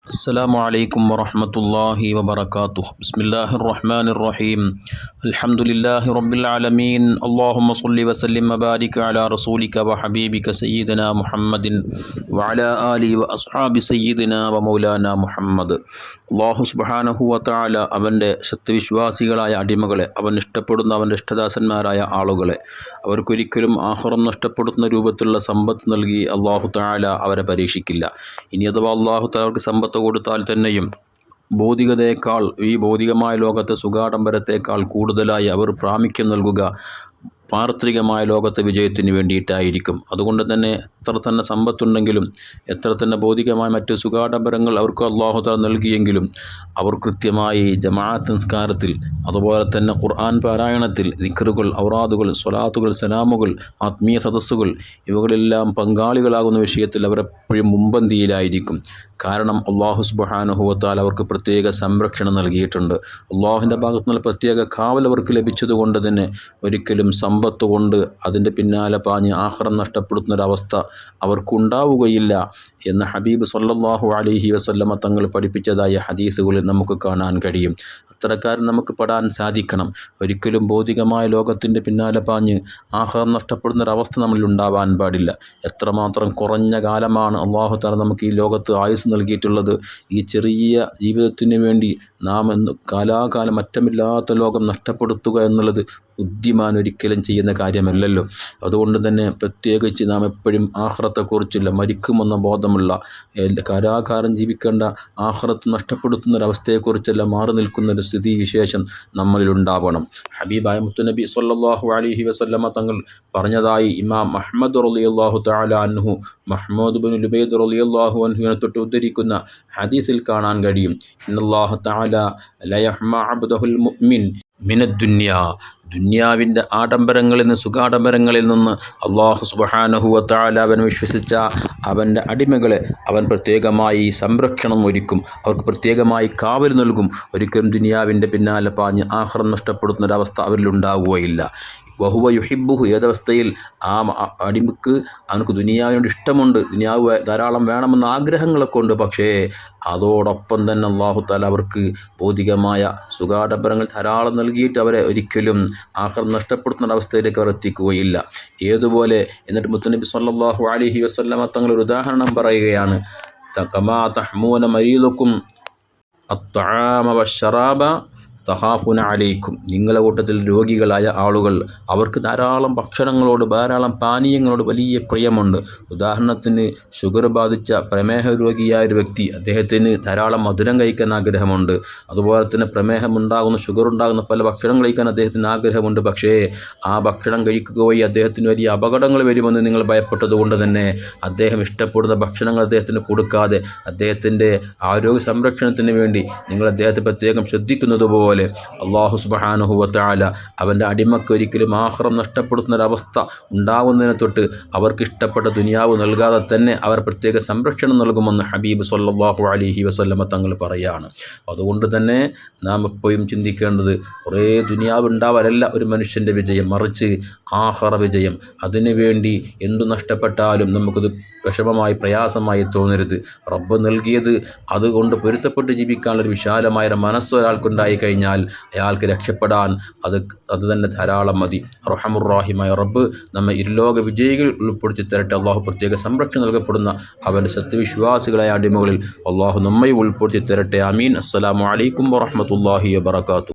السلام عليكم ورحمة الله وبركاته بسم الله الرحمن الرحيم الحمد لله رب العالمين اللهم صل وسلم وبارك على رسولك وحبيبك سيدنا محمد وعلى آله وأصحاب سيدنا ومولانا محمد അള്ളാഹു സുബ്ഹാനഹു വതആല അവൻ്റെ സത്യവിശ്വാസികളായ അടിമകളെ, അവൻ ഇഷ്ടപ്പെടുന്ന അവൻ്റെ ഇഷ്ടദാസന്മാരായ ആളുകളെ അവർക്കൊരിക്കലും ആഖിറം നഷ്ടപ്പെടുന്ന രൂപത്തിലുള്ള സമ്പത്ത് നൽകി അള്ളാഹു തആല അവരെ പരീക്ഷിക്കില്ല. ഇനി അഥവാ അള്ളാഹു തആല അവർക്ക് സമ്പത്ത് കൊടുത്താൽ തന്നെയും ഭൗതികതയേക്കാൾ, ഈ ഭൗതികമായ ലോകത്തെ സുഖാഡംബരത്തേക്കാൾ കൂടുതലായി അവർ പ്രാമുഖ്യം നൽകുക പാർഥികമായ ലോകത്തെ വിജയത്തിന് വേണ്ടിയിട്ടായിരിക്കും. അതുകൊണ്ട് തന്നെ എത്ര തന്നെ സമ്പത്തുണ്ടെങ്കിലും, എത്ര തന്നെ ഭൗതികമായ മറ്റ് സുഖാഡംബരങ്ങൾ അവർക്ക് അല്ലാഹു തആല നൽകിയെങ്കിലും അവർ കൃത്യമായി ജമാഅത്ത് നിസ്കാരത്തിൽ, അതുപോലെ തന്നെ ഖുർആൻ പാരായണത്തിൽ, ദിക്റുകൾ, ഔറാദുകൾ, സ്വലാത്തുകൾ, സലാമുകൾ, ആത്മീയ സദസ്സുകൾ ഇവകളെല്ലാം പങ്കാളികളാകുന്ന വിഷയത്തിൽ അവരെപ്പോഴും മുൻപന്തിയിലായിരിക്കും. കാരണം അല്ലാഹു സുബ്ഹാനഹു വതആല അവർക്ക് പ്രത്യേക സംരക്ഷണം നൽകിയിട്ടുണ്ട്. അല്ലാഹുവിൻ്റെ ഭാഗത്തു നിന്നുള്ള പ്രത്യേക കാവൽ അവർക്ക് ലഭിച്ചതുകൊണ്ട് തന്നെ ഒരിക്കലും സമ്പത്ത് കൊണ്ട് അതിൻ്റെ പിന്നാലെ പാഞ്ഞ് ആഖിറം നഷ്ടപ്പെടുത്തുന്നൊരവസ്ഥ അവർക്കുണ്ടാവുകയില്ല എന്ന് ഹബീബ് സല്ലല്ലാഹു അലൈഹി വസല്ലമ തങ്ങൾ പഠിപ്പിച്ചതായ ഹദീസുകളിൽ നമുക്ക് കാണാൻ കഴിയും. അത്തരക്കാരൻ നമുക്ക് പെടാൻ സാധിക്കണം. ഒരിക്കലും ഭൗതികമായ ലോകത്തിൻ്റെ പിന്നാലെ പാഞ്ഞ് ആഖിറം നഷ്ടപ്പെടുന്നൊരവസ്ഥ നമ്മളിൽ ഉണ്ടാവാൻ പാടില്ല. എത്രമാത്രം കുറഞ്ഞ കാലമാണ് അല്ലാഹു തആല നമുക്ക് ഈ ലോകത്ത് ആയുസ് നൽകിയിട്ടുള്ളത്. ഈ ചെറിയ ജീവിതത്തിന് വേണ്ടി നാം കാലാകാലം അറ്റമില്ലാത്ത ലോകം നഷ്ടപ്പെടുത്തുക എന്നുള്ളത് ബുദ്ധിമാൻ ഒരിക്കലും ചെയ്യുന്ന കാര്യമല്ലല്ലോ. അതുകൊണ്ട് തന്നെ പ്രത്യേകിച്ച് നാം എപ്പോഴും ആഖിറത്തെക്കുറിച്ചുള്ള, മരിക്കുമെന്ന ബോധമുള്ള, കാലാകാലം ജീവിക്കേണ്ട ആഖിറത്ത് നഷ്ടപ്പെടുത്തുന്നൊരവസ്ഥയെക്കുറിച്ചെല്ലാം മാറി നിൽക്കുന്നൊരു സ്ഥിതി വിശേഷം നമ്മളിൽ ഉണ്ടാവണം. ഹബീബായ മുത്തുനബി സ്വല്ലല്ലാഹു അലൈഹി വസല്ലമ തങ്ങൾ പറഞ്ഞതായി ഇമാം അഹ്മദ് റളിയല്ലാഹു തആല അൻഹു, മഹ്മൂദ് ബിൻ ലുബൈദ് റളിയല്ലാഹു അൻഹുവിനെ തൊട്ട് ഉദ്ധരിക്കുന്ന ഹദീസിൽ കാണാൻ കഴിയും. ഇന്നല്ലാഹ തആല ലയഹ്മ അബ്ദഹുൽ മുഅ്മിൻ മിനദ്ദുനിയ, ദുന്യാവിൻ്റെ ആഡംബരങ്ങളിൽ നിന്ന്, സുഖാഡംബരങ്ങളിൽ നിന്ന് അല്ലാഹു സുബ്ഹാനഹു വതആല അവൻ വിശ്വസിച്ച അവൻ്റെ അടിമകളെ അവൻ പ്രത്യേകമായി സംരക്ഷണം ഒരുക്കും, അവർക്ക് പ്രത്യേകമായി കാവൽ നൽകും. ഒരിക്കലും ദുനിയാവിൻ്റെ പിന്നാലെ പാഞ്ഞ് ആഖിറം നഷ്ടപ്പെടുന്നൊരവസ്ഥ അവരിലുണ്ടാവുകയില്ല. വഹുവ യുഹിബ്ബുഹു, ഏതവസ്ഥയിൽ ആ അടിമക്ക് അവനക്ക് ദുനിയാവിനോട് ഇഷ്ടമുണ്ട്, ദുനിയാവ് ധാരാളം വേണമെന്ന ആഗ്രഹങ്ങളൊക്കെ ഉണ്ട്. പക്ഷേ അതോടൊപ്പം തന്നെ അല്ലാഹു തആല അവർക്ക് ഭൗതികമായ സുഖാഡംബരങ്ങൾ ധാരാളം നൽകിയിട്ട് അവരെ ഒരിക്കലും ആഖിറം നഷ്ടപ്പെടുത്തുന്ന അവസ്ഥയിലേക്ക് അവർ എത്തിക്കുകയില്ല. ഏതുപോലെ എന്നിട്ട് മുത്തുനബി സ്വല്ലല്ലാഹു അലൈഹി വസല്ലമ തങ്ങൾ ഒരു ഉദാഹരണം പറയുകയാണ്. കമാ തഹ്മൂന മരീദുക്കും അത്അമ വശറാബ തഖാഫുന അലൈക്കും, നിങ്ങളുടെ കൂട്ടത്തിൽ രോഗികളായ ആളുകൾ, അവർക്ക് ധാരാളം ഭക്ഷണങ്ങളോട്, ധാരാളം പാനീയങ്ങളോട് വലിയ പ്രിയമുണ്ട്. ഉദാഹരണത്തിന് ഷുഗർ ബാധിച്ച പ്രമേഹ രോഗിയായ ഒരു വ്യക്തി, അദ്ദേഹത്തിന് ധാരാളം മധുരം കഴിക്കാൻ ആഗ്രഹമുണ്ട്. അതുപോലെ തന്നെ പ്രമേഹമുണ്ടാകുന്ന, ഷുഗർ ഉണ്ടാകുന്ന പല ഭക്ഷണം കഴിക്കാൻ അദ്ദേഹത്തിന് ആഗ്രഹമുണ്ട്. പക്ഷേ ആ ഭക്ഷണം കഴിക്കുക വഴി അദ്ദേഹത്തിന് വലിയ അപകടങ്ങൾ വരുമെന്ന് നിങ്ങൾ ഭയപ്പെട്ടതുകൊണ്ട് തന്നെ അദ്ദേഹം ഇഷ്ടപ്പെടുന്ന ഭക്ഷണങ്ങൾ അദ്ദേഹത്തിന് കൊടുക്കാതെ അദ്ദേഹത്തിൻ്റെ ആരോഗ്യ സംരക്ഷണത്തിന് വേണ്ടി നിങ്ങൾ അദ്ദേഹത്തെ പ്രത്യേകം ശ്രദ്ധിക്കുന്നത് പോലെ അല്ലാഹു സുബ്ഹാനഹു വതആല അവൻ്റെ അടിമക്ക് ഒരിക്കലും ആഖിറം നഷ്ടപ്പെടുത്തുന്നൊരവസ്ഥ ഉണ്ടാകുന്നതിനെ തൊട്ട് അവർക്ക് ഇഷ്ടപ്പെട്ട ദുനിയാവ് നൽകാതെ തന്നെ അവർ പ്രത്യേക സംരക്ഷണം നൽകുമെന്ന് ഹബീബ് സല്ലല്ലാഹു അലൈഹി വസല്ലമ തങ്ങൾ പറയാണ്. അതുകൊണ്ട് തന്നെ നാം എപ്പോഴും ചിന്തിക്കേണ്ടത് കുറേ ദുനിയാവ് ഉണ്ടാവലല്ല ഒരു മനുഷ്യൻ്റെ വിജയം, മറിച്ച് ആഖിറ വിജയം. അതിനുവേണ്ടി എന്തു നഷ്ടപ്പെട്ടാലും നമുക്കത് വിഷമമായി, പ്രയാസമായി തോന്നരുത്. റബ്ബ് നൽകിയത് അതുകൊണ്ട് പൊരുത്തപ്പെട്ട് ജീവിക്കാനുള്ളൊരു വിശാലമായ മനസ്സ് ഒരാൾക്കുണ്ടായി കഴിഞ്ഞാൽ അയാൾക്ക് രക്ഷപ്പെടാൻ അത് തന്നെ ധാരാളം മതി. റഹ്മാനുർ റഹീമായ റബ്ബ് നമ്മെ ഇരുലോക വിജയികളിൽ ഉൾപ്പെടുത്തി തരട്ടെ. അള്ളാഹു പ്രത്യേക സംരക്ഷണം നൽകപ്പെടുന്ന അവൻ്റെ സത്യവിശ്വാസികളായ അടിമകളിൽ അള്ളാഹു നമ്മെ ഉൾപ്പെടുത്തി തരട്ടെ. ആമീൻ. അസ്സലാമു അലൈക്കും വറഹ്മത്തുള്ളാഹി വബറകാതുഹു.